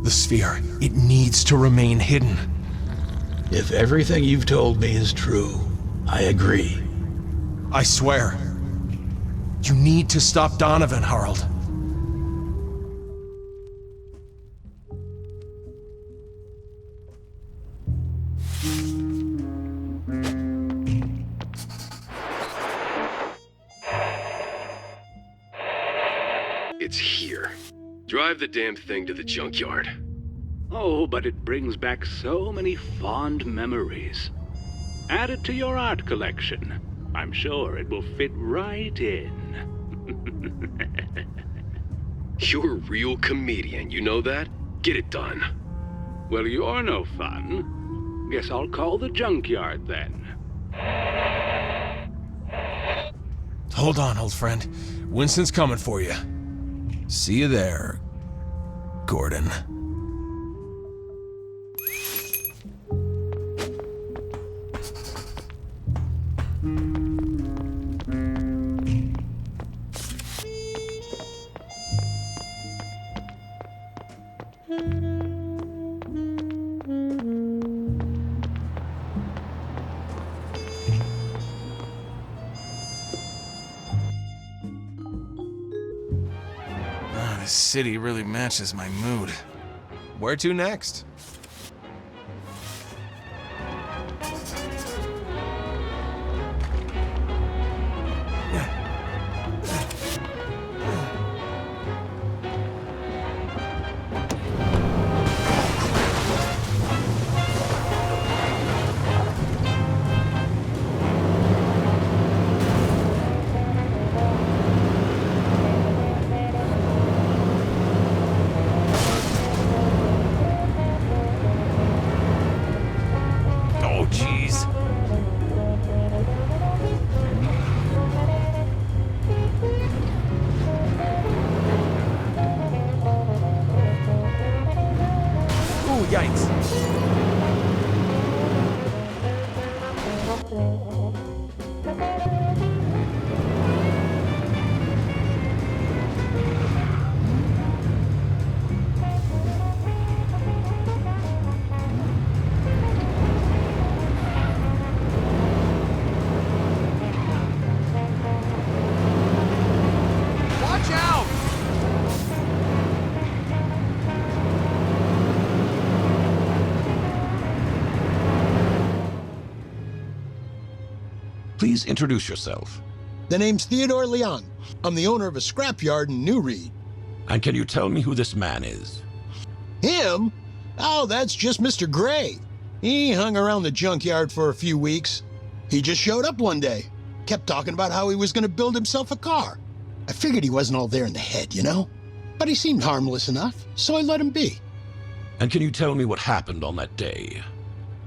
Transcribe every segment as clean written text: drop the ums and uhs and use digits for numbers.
The sphere, it needs to remain hidden. If everything you've told me is true, I agree. I swear. You need to stop Donovan, Harold. It's here. Drive the damn thing to the junkyard. Oh, but it brings back so many fond memories. Add it to your art collection. I'm sure it will fit right in. You're a real comedian, you know that? Get it done. Well, you're no fun. Guess I'll call the junkyard then. Hold on, old friend. Winston's coming for you. See you there, Gordon. This city really matches my mood. Where to next? Yikes. Watch out! Please introduce yourself. The name's Theodore Leon. I'm the owner of a scrapyard in New Reed. And can you tell me who this man is? Him? Oh, that's just Mr. Gray. He hung around the junkyard for a few weeks. He just showed up one day. Kept talking about how he was going to build himself a car. I figured he wasn't all there in the head, you know? But he seemed harmless enough, so I let him be. And can you tell me what happened on that day?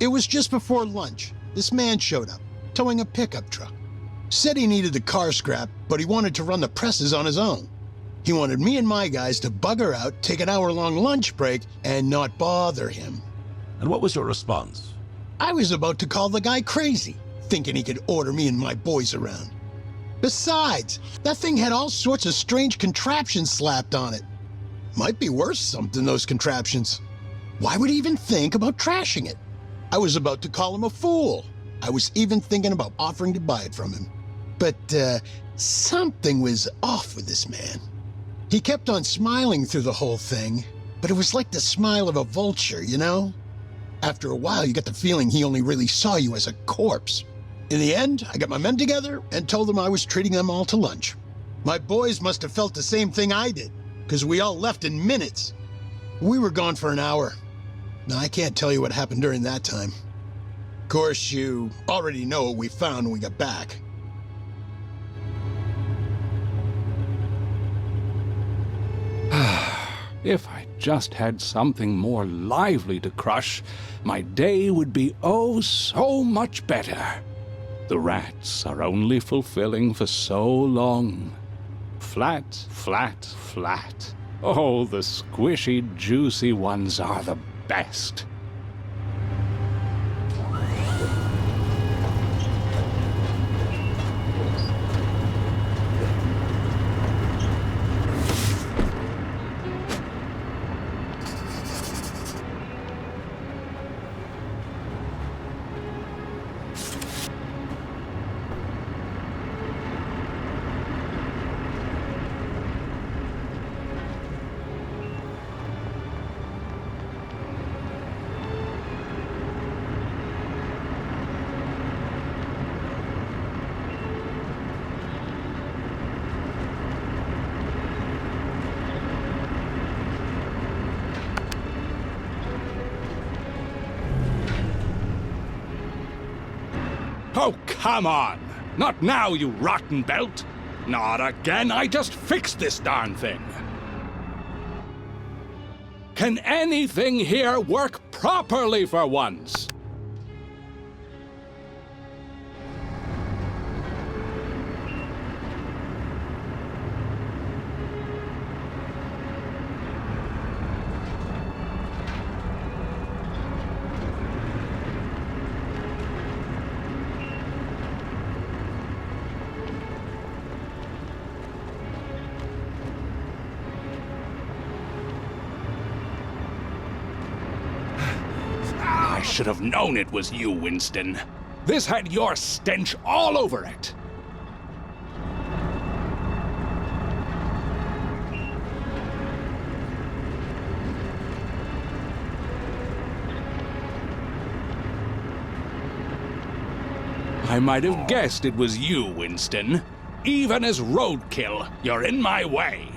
It was just before lunch. This man showed up, towing a pickup truck. Said he needed the car scrap, but he wanted to run the presses on his own. He wanted me and my guys to bugger out, take an hour-long lunch break, and not bother him. And what was your response? I was about to call the guy crazy, thinking he could order me and my boys around. Besides, that thing had all sorts of strange contraptions slapped on it. Might be worth something, those contraptions. Why would he even think about trashing it? I was about to call him a fool. I was even thinking about offering to buy it from him. But, something was off with this man. He kept on smiling through the whole thing, but it was like the smile of a vulture, you know? After a while, you get the feeling he only really saw you as a corpse. In the end, I got my men together and told them I was treating them all to lunch. My boys must have felt the same thing I did, because we all left in minutes. We were gone for an hour. Now, I can't tell you what happened during that time. Of course, you already know what we found when we got back. If I just had something more lively to crush, my day would be oh so much better. The rats are only fulfilling for so long. Flat, flat, flat. Oh, the squishy, juicy ones are the best. Oh, come on! Not now, you rotten belt! Not again, I just fixed this darn thing! Can anything here work properly for once? I should have known it was you, Winston. This had your stench all over it. I might have guessed it was you, Winston. Even as roadkill, you're in my way.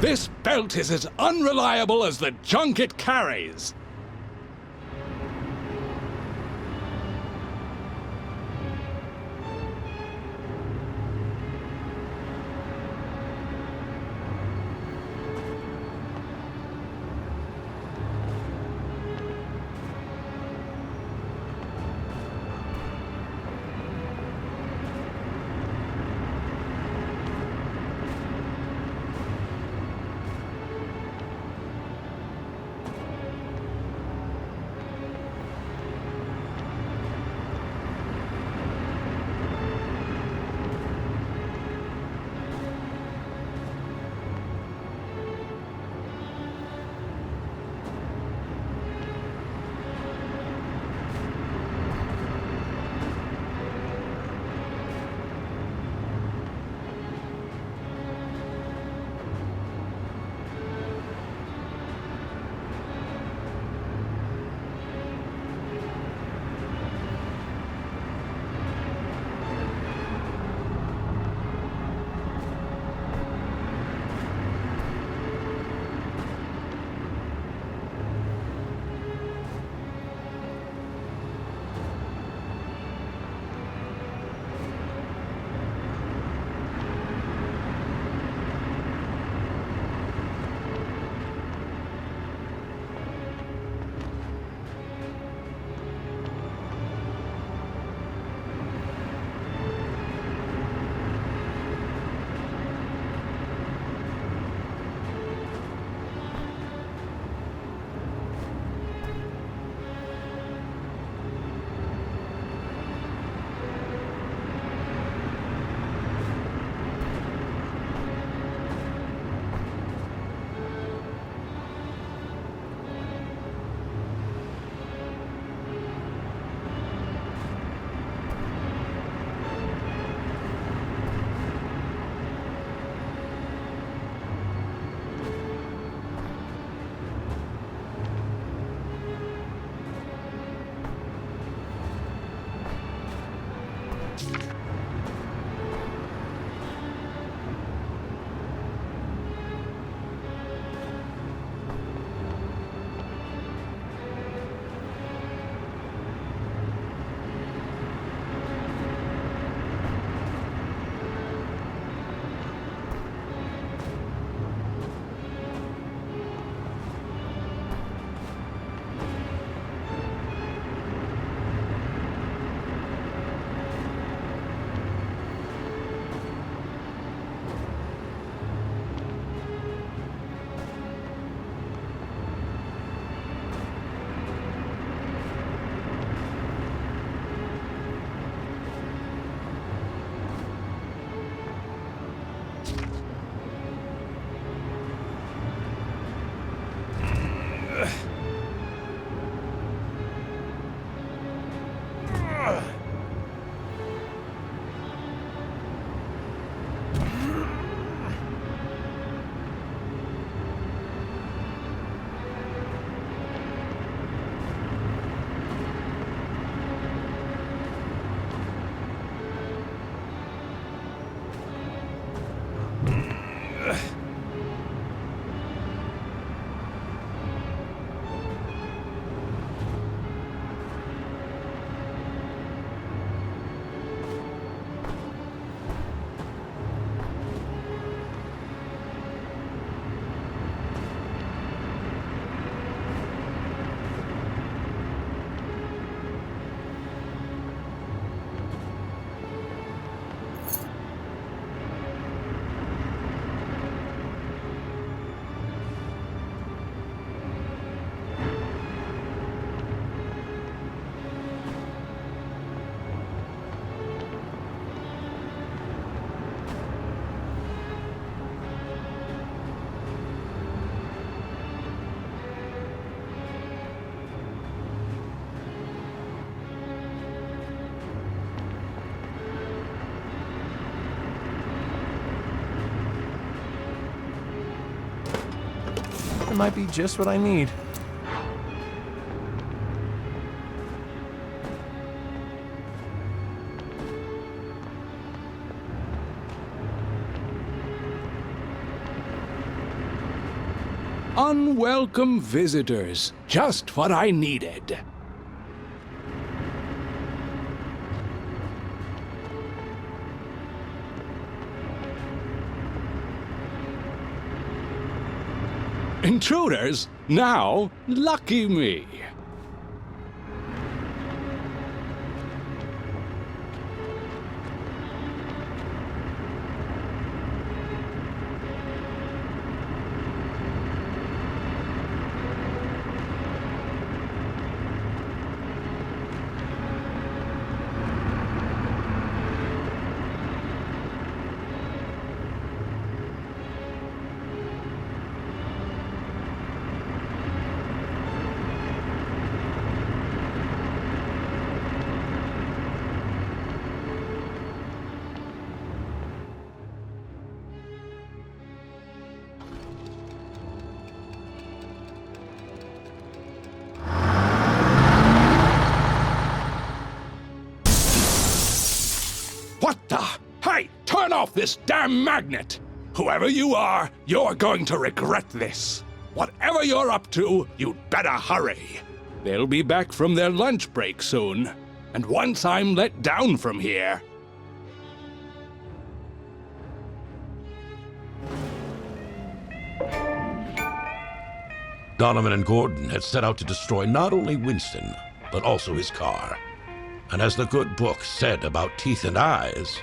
This belt is as unreliable as the junk it carries. That might be just what I need. Unwelcome visitors. Just what I needed. Intruders? Now? Lucky me. What the? Hey, turn off this damn magnet! Whoever you are, you're going to regret this. Whatever you're up to, you'd better hurry. They'll be back from their lunch break soon. And once I'm let down from here... Donovan and Gordon had set out to destroy not only Winston, but also his car. And as the good book said about teeth and eyes,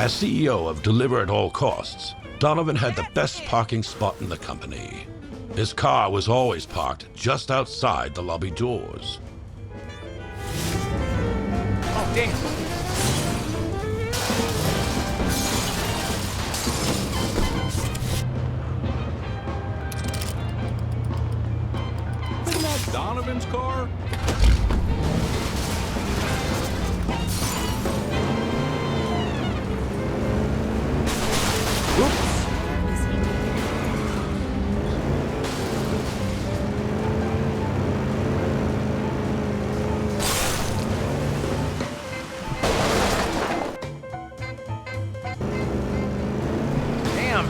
as CEO of Deliver at All Costs, Donovan had the best parking spot in the company. His car was always parked just outside the lobby doors. Oh, damn. Isn't that Donovan's car? Damn.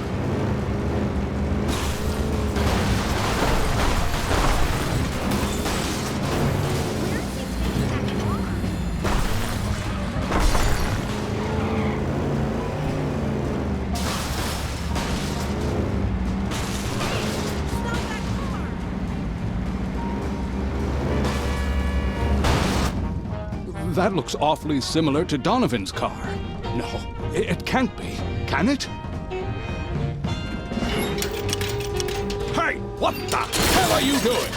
That looks awfully similar to Donovan's car. No, it can't be. Can it? Hey, what the hell are you doing?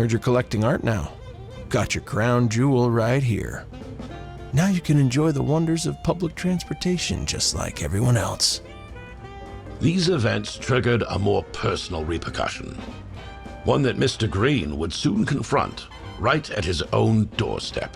Heard you're collecting art now. Got your crown jewel right here. Now you can enjoy the wonders of public transportation just like everyone else. These events triggered a more personal repercussion. One that Mr. Green would soon confront right at his own doorstep.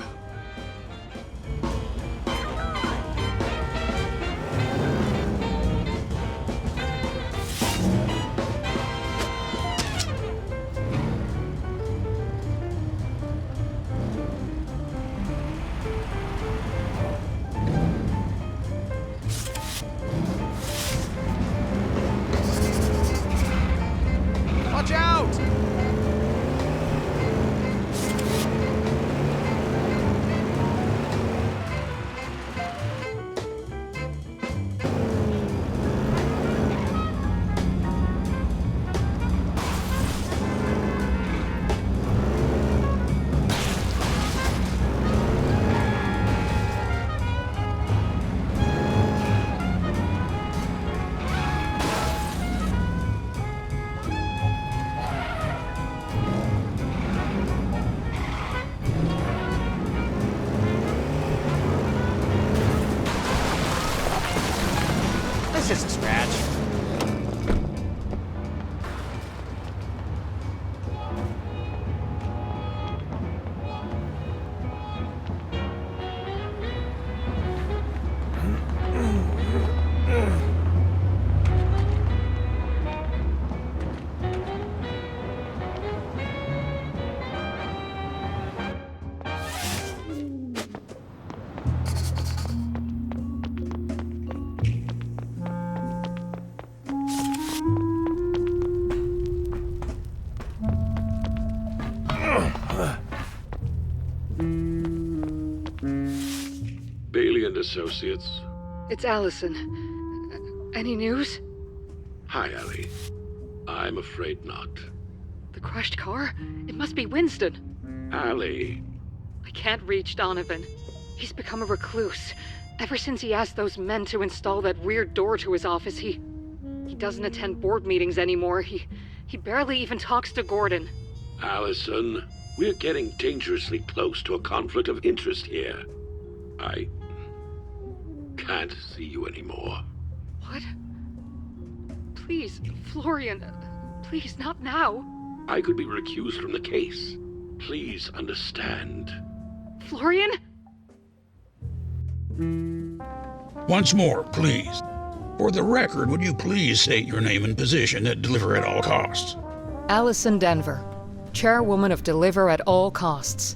Watch out! It's just a scratch. Bailey and Associates. It's Allison. Any news? Hi, Allie. I'm afraid not. The crashed car? It must be Winston. Allie. I can't reach Donovan. He's become a recluse. Ever since he asked those men to install that weird door to his office, he doesn't attend board meetings anymore. He barely even talks to Gordon. Allison, we're getting dangerously close to a conflict of interest here. I can't see you anymore. What? Please, Florian, please, not now. I could be recused from the case. Please understand. Florian? Once more, please. For the record, would you please state your name and position at Deliver at All Costs? Allison Denver, chairwoman of Deliver at All Costs.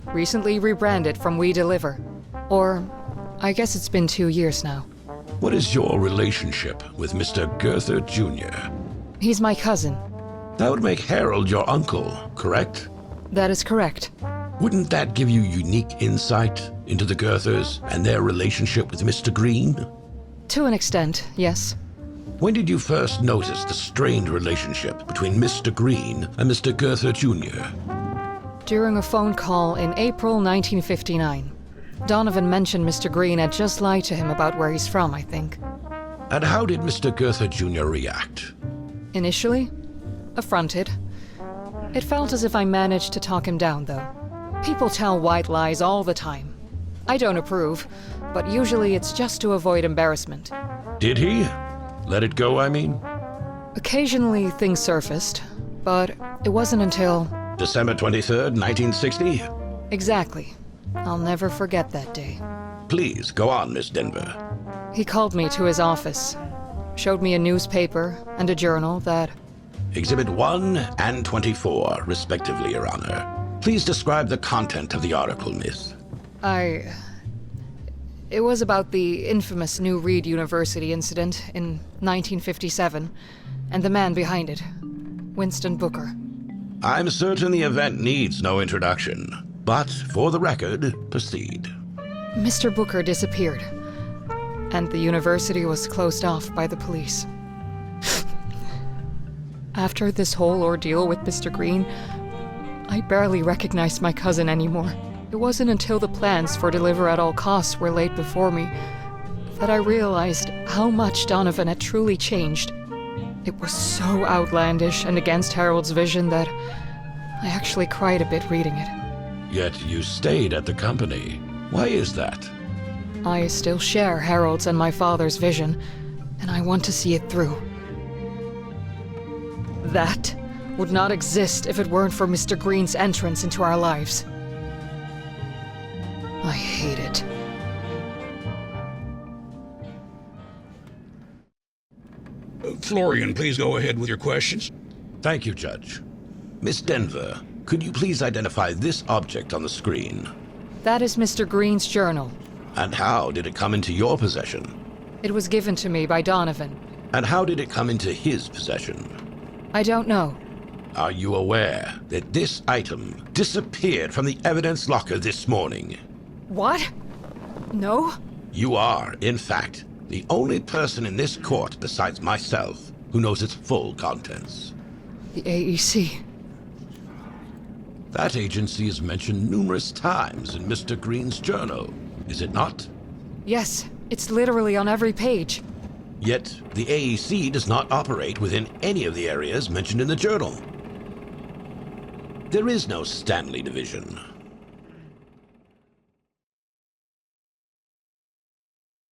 Recently rebranded from We Deliver. Or, I guess it's been 2 years now. What is your relationship with Mr. Goethe Jr.? He's my cousin. That would make Harold your uncle, correct? That is correct. Wouldn't that give you unique insight into the Goethes and their relationship with Mr. Green? To an extent, yes. When did you first notice the strained relationship between Mr. Green and Mr. Goethe Jr.? During a phone call in April 1959. Donovan mentioned Mr. Green had just lied to him about where he's from, I think. And how did Mr. Goethe Jr. react? Initially, affronted. It felt as if I managed to talk him down, though. People tell white lies all the time. I don't approve, but usually it's just to avoid embarrassment. Did he? Let it go, I mean? Occasionally things surfaced, but it wasn't until... December 23rd, 1960? Exactly. I'll never forget that day. Please, go on, Miss Denver. He called me to his office, showed me a newspaper and a journal that... Exhibit 1 and 24, respectively, Your Honor. Please describe the content of the article, Miss. It was about the infamous New Reed University incident in 1957, and the man behind it, Winston Booker. I'm certain the event needs no introduction, but for the record, proceed. Mr. Booker disappeared, and the university was closed off by the police. After this whole ordeal with Mr. Green, I barely recognized my cousin anymore. It wasn't until the plans for Deliver at All Costs were laid before me that I realized how much Donovan had truly changed. It was so outlandish and against Harold's vision that I actually cried a bit reading it. Yet you stayed at the company. Why is that? I still share Harold's and my father's vision, and I want to see it through. That would not exist if it weren't for Mr. Green's entrance into our lives. I hate it. Florian, please go ahead with your questions. Thank you, Judge. Miss Denver, could you please identify this object on the screen? That is Mr. Green's journal. And how did it come into your possession? It was given to me by Donovan. And how did it come into his possession? I don't know. Are you aware that this item disappeared from the evidence locker this morning? What? No? You are, in fact, the only person in this court besides myself who knows its full contents. The AEC. That agency is mentioned numerous times in Mr. Green's journal, is it not? Yes, it's literally on every page. Yet, the AEC does not operate within any of the areas mentioned in the journal. There is no Stanley Division.